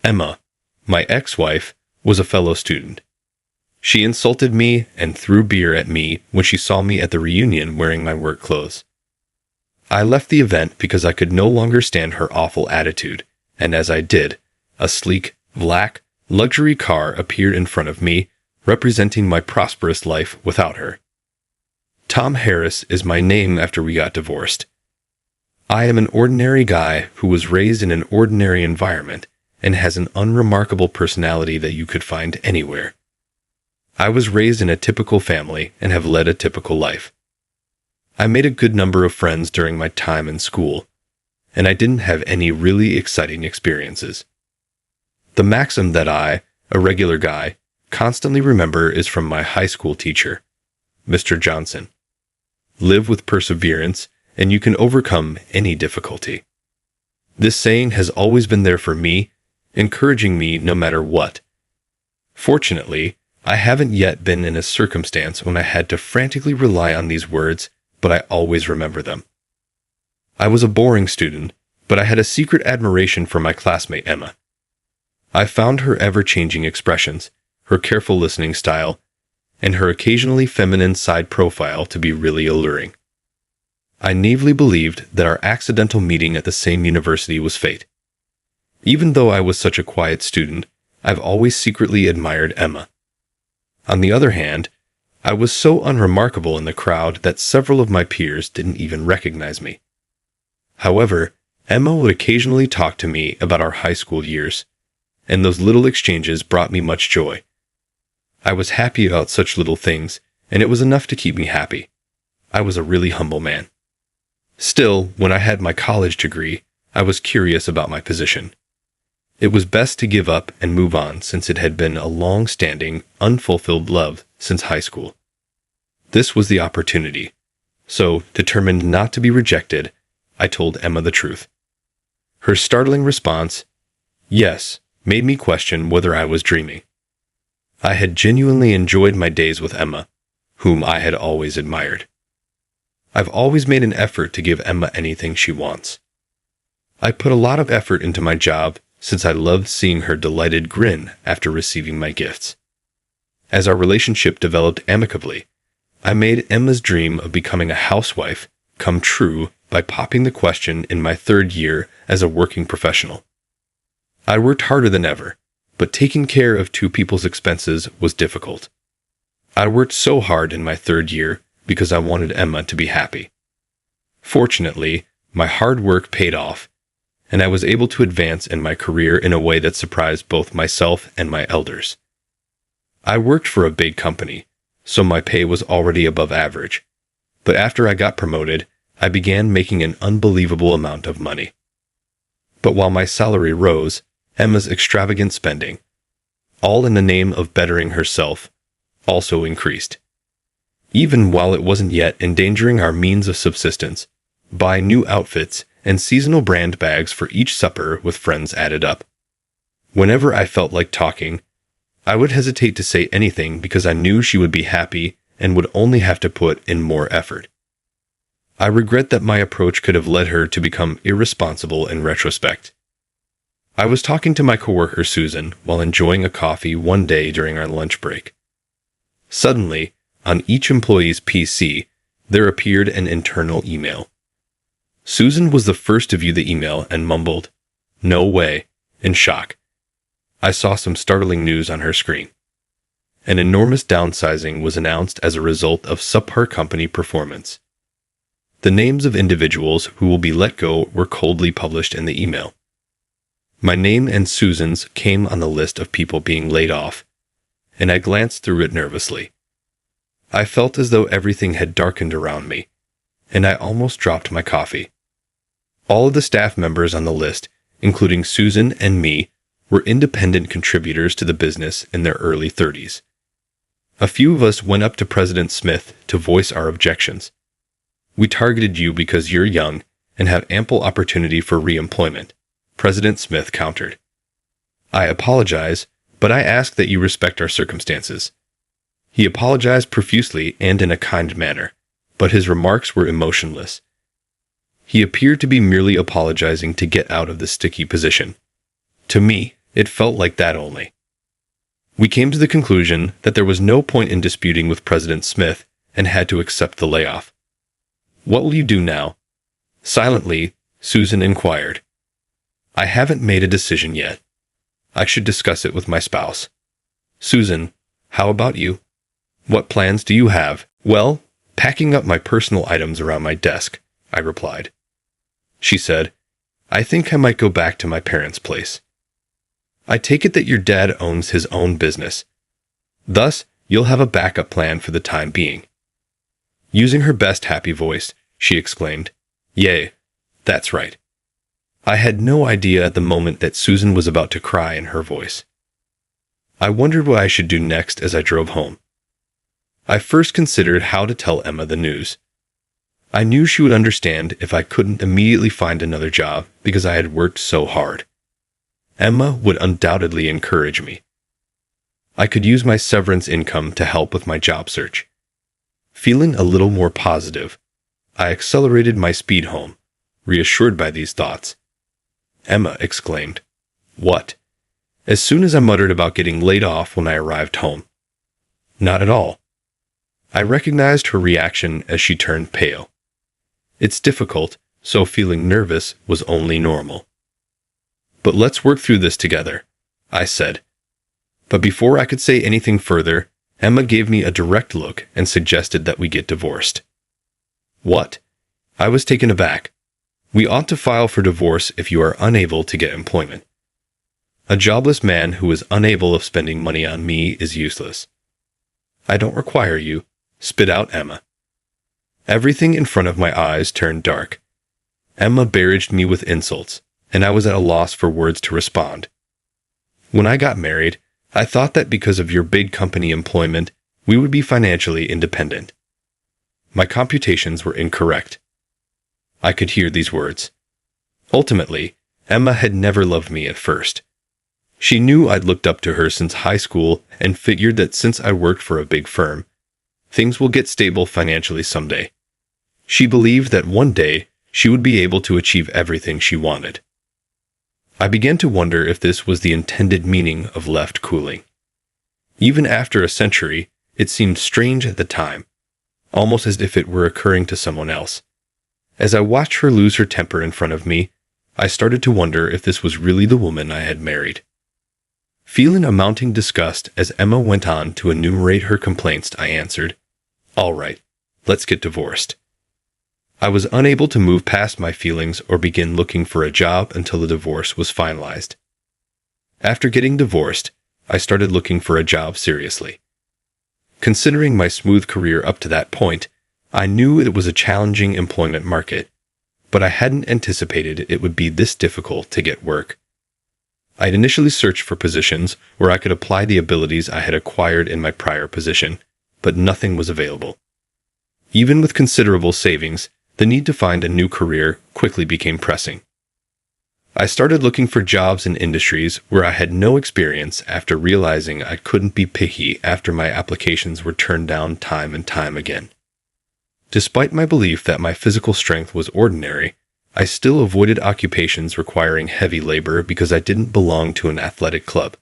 Emma, my ex-wife, was a fellow student. She insulted me and threw beer at me when she saw me at the reunion wearing my work clothes. I left the event because I could no longer stand her awful attitude, and as I did, a sleek, black, luxury car appeared in front of me, representing my prosperous life without her. Tom Harris is my name after we got divorced. I am an ordinary guy who was raised in an ordinary environment and has an unremarkable personality that you could find anywhere. I was raised in a typical family and have led a typical life. I made a good number of friends during my time in school, and I didn't have any really exciting experiences. The maxim that I, a regular guy, constantly remember is from my high school teacher, Mr. Johnson. Live with perseverance, and you can overcome any difficulty. This saying has always been there for me, encouraging me no matter what. Fortunately, I haven't yet been in a circumstance when I had to frantically rely on these words, but I always remember them. I was a boring student, but I had a secret admiration for my classmate Emma. I found her ever-changing expressions, her careful listening style, and her occasionally feminine side profile to be really alluring. I naively believed that our accidental meeting at the same university was fate. Even though I was such a quiet student, I've always secretly admired Emma. On the other hand, I was so unremarkable in the crowd that several of my peers didn't even recognize me. However, Emma would occasionally talk to me about our high school years, and those little exchanges brought me much joy. I was happy about such little things, and it was enough to keep me happy. I was a really humble man. Still, when I had my college degree, I was curious about my position. It was best to give up and move on since it had been a long-standing, unfulfilled love since high school. This was the opportunity. So, determined not to be rejected, I told Emma the truth. Her startling response, yes, made me question whether I was dreaming. I had genuinely enjoyed my days with Emma, whom I had always admired. I've always made an effort to give Emma anything she wants. I put a lot of effort into my job since I loved seeing her delighted grin after receiving my gifts. As our relationship developed amicably, I made Emma's dream of becoming a housewife come true by popping the question in my third year as a working professional. I worked harder than ever, but taking care of two people's expenses was difficult. I worked so hard in my third year because I wanted Emma to be happy. Fortunately, my hard work paid off, and I was able to advance in my career in a way that surprised both myself and my elders. I worked for a big company, so my pay was already above average, but after I got promoted, I began making an unbelievable amount of money. But while my salary rose, Emma's extravagant spending, all in the name of bettering herself, also increased. Even while it wasn't yet endangering our means of subsistence, buy new outfits and seasonal brand bags for each supper with friends added up. Whenever I felt like talking, I would hesitate to say anything because I knew she would be happy and would only have to put in more effort. I regret that my approach could have led her to become irresponsible in retrospect. I was talking to my coworker Susan while enjoying a coffee one day during our lunch break. Suddenly, on each employee's PC, there appeared an internal email. Susan was the first to view the email and mumbled, "No way," in shock. I saw some startling news on her screen. An enormous downsizing was announced as a result of subpar company performance. The names of individuals who will be let go were coldly published in the email. My name and Susan's came on the list of people being laid off, and I glanced through it nervously. I felt as though everything had darkened around me, and I almost dropped my coffee. All of the staff members on the list, including Susan and me, were independent contributors to the business in their early 30s. A few of us went up to President Smith to voice our objections. "We targeted you because you're young and have ample opportunity for re-employment," President Smith countered. "I apologize, but I ask that you respect our circumstances." He apologized profusely and in a kind manner, but his remarks were emotionless. He appeared to be merely apologizing to get out of the sticky position. To me, It felt like that only. We came to the conclusion that there was no point in disputing with President Smith and had to accept the layoff. "What will you do now?" Silently, Susan inquired. "I haven't made a decision yet. I should discuss it with my spouse." "Susan, how about you? What plans do you have?" "Well, packing up my personal items around my desk," I replied. She said, "I think I might go back to my parents' place." "I take it that your dad owns his own business. Thus, you'll have a backup plan for the time being." Using her best happy voice, she exclaimed, "Yay, that's right." I had no idea at the moment that Susan was about to cry in her voice. I wondered what I should do next as I drove home. I first considered how to tell Emma the news. I knew she would understand if I couldn't immediately find another job because I had worked so hard. Emma would undoubtedly encourage me. I could use my severance income to help with my job search. Feeling a little more positive, I accelerated my speed home, reassured by these thoughts. Emma exclaimed, "What?" as soon as I muttered about getting laid off when I arrived home. Not at all. I recognized her reaction as she turned pale. It's difficult, so feeling nervous was only normal. "But let's work through this together," I said. But before I could say anything further, Emma gave me a direct look and suggested that we get divorced. "What?" I was taken aback. "We ought to file for divorce if you are unable to get employment. A jobless man who is unable of spending money on me is useless." "I don't require you," spit out Emma. Everything in front of my eyes turned dark. Emma barraged me with insults, and I was at a loss for words to respond. "When I got married, I thought that because of your big company employment, we would be financially independent." My computations were incorrect. I could hear these words. Ultimately, Emma had never loved me at first. She knew I'd looked up to her since high school and figured that since I worked for a big firm, things will get stable financially someday. She believed that one day she would be able to achieve everything she wanted. I began to wonder if this was the intended meaning of left cooling. Even after a century, it seemed strange at the time, almost as if it were occurring to someone else. As I watched her lose her temper in front of me, I started to wonder if this was really the woman I had married. Feeling a mounting disgust as Emma went on to enumerate her complaints, I answered, "All right, let's get divorced." I was unable to move past my feelings or begin looking for a job until the divorce was finalized. After getting divorced, I started looking for a job seriously. Considering my smooth career up to that point, I knew it was a challenging employment market, but I hadn't anticipated it would be this difficult to get work. I'd initially searched for positions where I could apply the abilities I had acquired in my prior position, but nothing was available. Even with considerable savings, the need to find a new career quickly became pressing. I started looking for jobs in industries where I had no experience after realizing I couldn't be picky after my applications were turned down time and time again. Despite my belief that my physical strength was ordinary, I still avoided occupations requiring heavy labor because I didn't belong to an athletic club.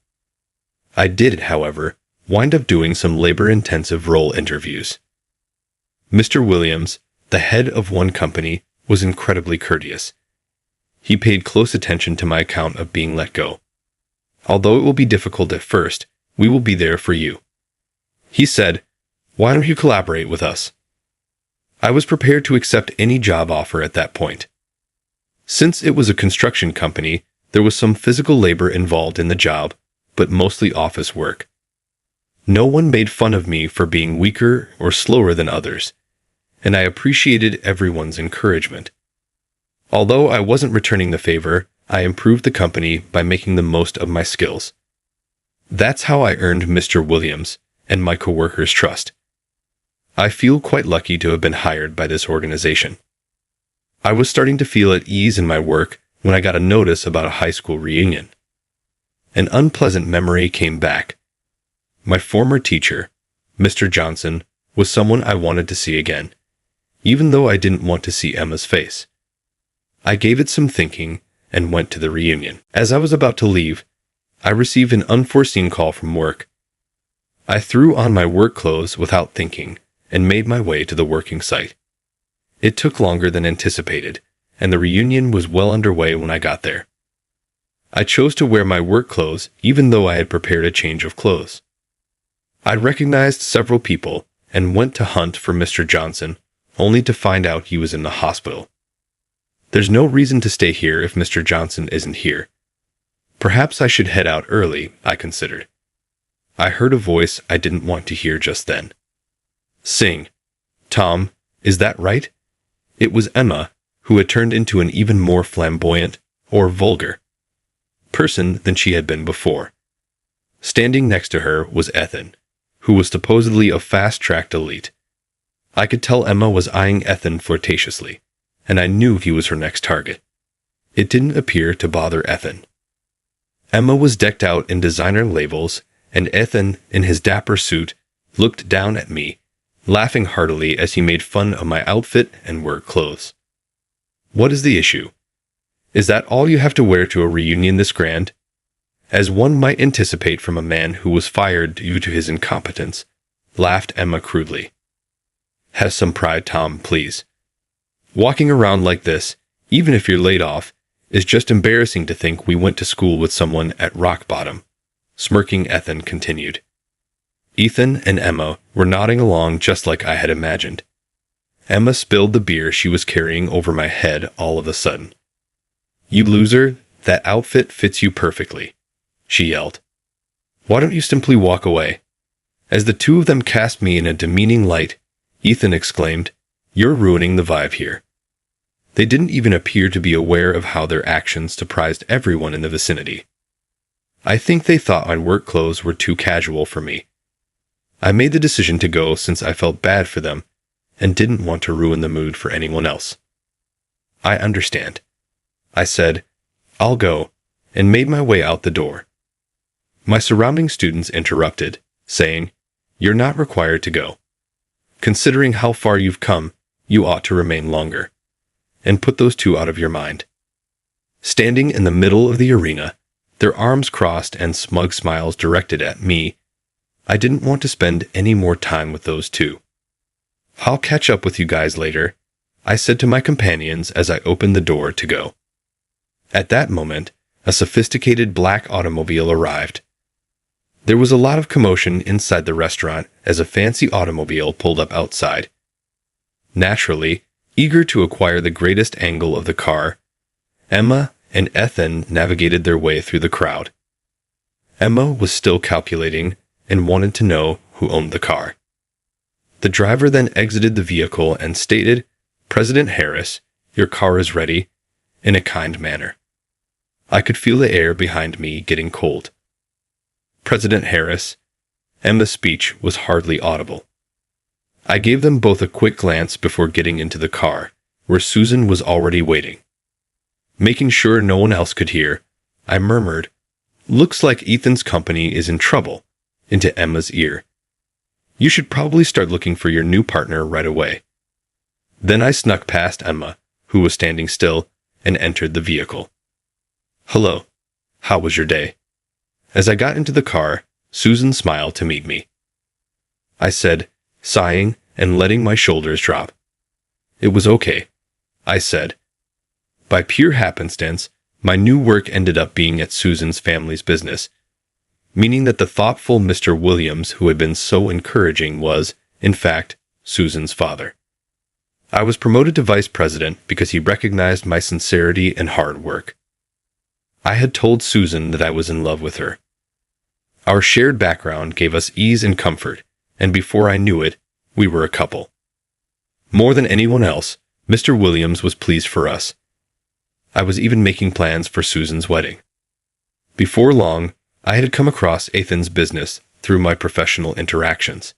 I did, however, wind up doing some labor-intensive role interviews. Mr. Williams, the head of one company, was incredibly courteous. He paid close attention to my account of being let go. "Although it will be difficult at first, we will be there for you." He said, "Why don't you collaborate with us?" I was prepared to accept any job offer at that point. Since it was a construction company, there was some physical labor involved in the job, but mostly office work. No one made fun of me for being weaker or slower than others, and I appreciated everyone's encouragement. Although I wasn't returning the favor, I improved the company by making the most of my skills. That's how I earned Mr. Williams and my coworkers' trust. I feel quite lucky to have been hired by this organization. I was starting to feel at ease in my work when I got a notice about a high school reunion. An unpleasant memory came back. My former teacher, Mr. Johnson, was someone I wanted to see again, even though I didn't want to see Emma's face. I gave it some thinking and went to the reunion. As I was about to leave, I received an unforeseen call from work. I threw on my work clothes without thinking and made my way to the working site. It took longer than anticipated, and the reunion was well underway when I got there. I chose to wear my work clothes even though I had prepared a change of clothes. I recognized several people and went to hunt for Mr. Johnson, only to find out he was in the hospital. There's no reason to stay here if Mr. Johnson isn't here. Perhaps I should head out early, I considered. I heard a voice I didn't want to hear just then. Sing. Tom, is that right? It was Emma, who had turned into an even more flamboyant, or vulgar, person than she had been before. Standing next to her was Ethan, who was supposedly a fast-tracked elite. I could tell Emma was eyeing Ethan flirtatiously, and I knew he was her next target. It didn't appear to bother Ethan. Emma was decked out in designer labels, and Ethan, in his dapper suit, looked down at me, laughing heartily as he made fun of my outfit and work clothes. What is the issue? Is that all you have to wear to a reunion this grand? As one might anticipate from a man who was fired due to his incompetence, laughed Emma crudely. Have some pride, Tom, please. Walking around like this, even if you're laid off, is just embarrassing to think we went to school with someone at rock bottom. Smirking, Ethan continued. Ethan and Emma were nodding along just like I had imagined. Emma spilled the beer she was carrying over my head all of a sudden. You loser, that outfit fits you perfectly, she yelled. Why don't you simply walk away? As the two of them cast me in a demeaning light, Ethan exclaimed, You're ruining the vibe here. They didn't even appear to be aware of how their actions surprised everyone in the vicinity. I think they thought my work clothes were too casual for me. I made the decision to go since I felt bad for them and didn't want to ruin the mood for anyone else. I understand. I said, I'll go, and made my way out the door. My surrounding students interrupted, saying, You're not required to go. Considering how far you've come, you ought to remain longer. And put those two out of your mind. Standing in the middle of the arena, their arms crossed and smug smiles directed at me, I didn't want to spend any more time with those two. I'll catch up with you guys later, I said to my companions as I opened the door to go. At that moment, a sophisticated black automobile arrived. There was a lot of commotion inside the restaurant as a fancy automobile pulled up outside. Naturally, eager to acquire the greatest angle of the car, Emma and Ethan navigated their way through the crowd. Emma was still calculating and wanted to know who owned the car. The driver then exited the vehicle and stated, President Harris, your car is ready, in a kind manner. I could feel the air behind me getting cold. President Harris, Emma's speech was hardly audible. I gave them both a quick glance before getting into the car, where Susan was already waiting. Making sure no one else could hear, I murmured, Looks like Ethan's company is in trouble, into Emma's ear. You should probably start looking for your new partner right away. Then I snuck past Emma, who was standing still, and entered the vehicle. Hello. How was your day? As I got into the car, Susan smiled to meet me. I said, sighing and letting my shoulders drop. It was okay, I said. By pure happenstance, my new work ended up being at Susan's family's business, meaning that the thoughtful Mr. Williams who had been so encouraging was, in fact, Susan's father. I was promoted to vice president because he recognized my sincerity and hard work. I had told Susan that I was in love with her. Our shared background gave us ease and comfort, and before I knew it, we were a couple. More than anyone else, Mr. Williams was pleased for us. I was even making plans for Susan's wedding. Before long, I had come across Ethan's business through my professional interactions.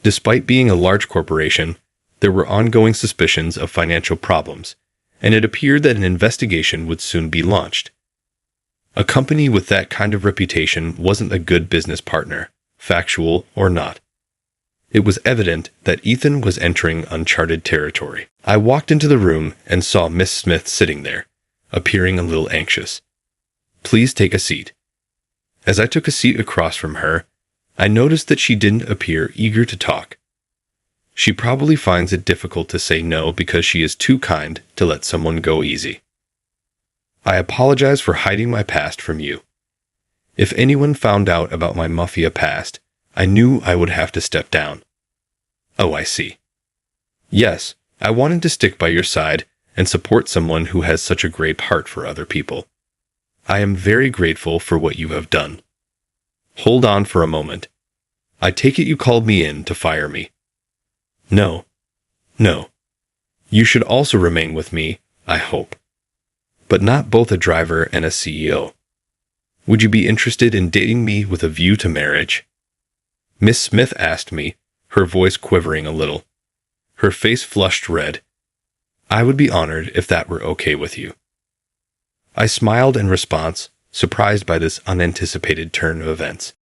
Despite being a large corporation, there were ongoing suspicions of financial problems, and it appeared that an investigation would soon be launched. A company with that kind of reputation wasn't a good business partner, factual or not. It was evident that Ethan was entering uncharted territory. I walked into the room and saw Miss Smith sitting there, appearing a little anxious. Please take a seat. As I took a seat across from her, I noticed that she didn't appear eager to talk. She probably finds it difficult to say no because she is too kind to let someone go easy. I apologize for hiding my past from you. If anyone found out about my mafia past, I knew I would have to step down. Oh, I see. Yes, I wanted to stick by your side and support someone who has such a great heart for other people. I am very grateful for what you have done. Hold on for a moment. I take it you called me in to fire me. No. No. You should also remain with me, I hope. But not both a driver and a CEO. Would you be interested in dating me with a view to marriage? Miss Smith asked me, her voice quivering a little. Her face flushed red. I would be honored if that were okay with you. I smiled in response, surprised by this unanticipated turn of events.